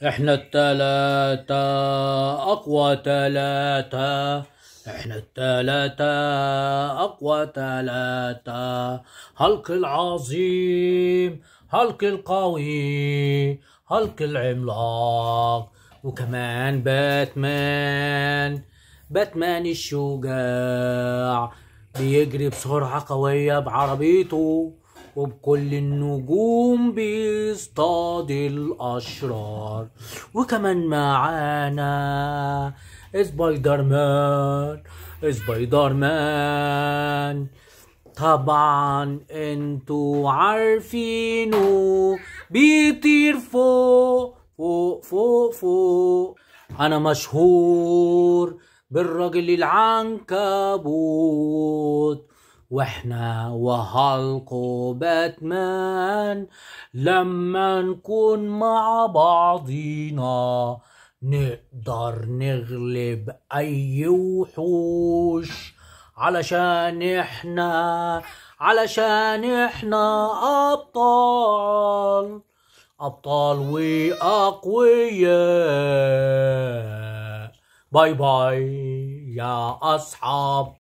احنا التلاتة أقوى تلاتة. احنا التلاتة أقوى تلاتة. هالك العظيم، هالك القوي، هالك العملاق، وكمان باتمان. باتمان الشجاع بيجري بسرعة قوية بعربيته، وبكل النجوم بيصطاد الأشرار. وكمان معانا سبايدر مان. سبايدر مان طبعا انتوا عارفينه، بيطير فوق فوق فوق فوق. انا مشهور بالراجل العنكبوت، واحنا وهالك باتمان لما نكون مع بعضينا نقدر نغلب اي وحوش. علشان احنا ابطال، ابطال واقوياء. باي باي يا اصحاب.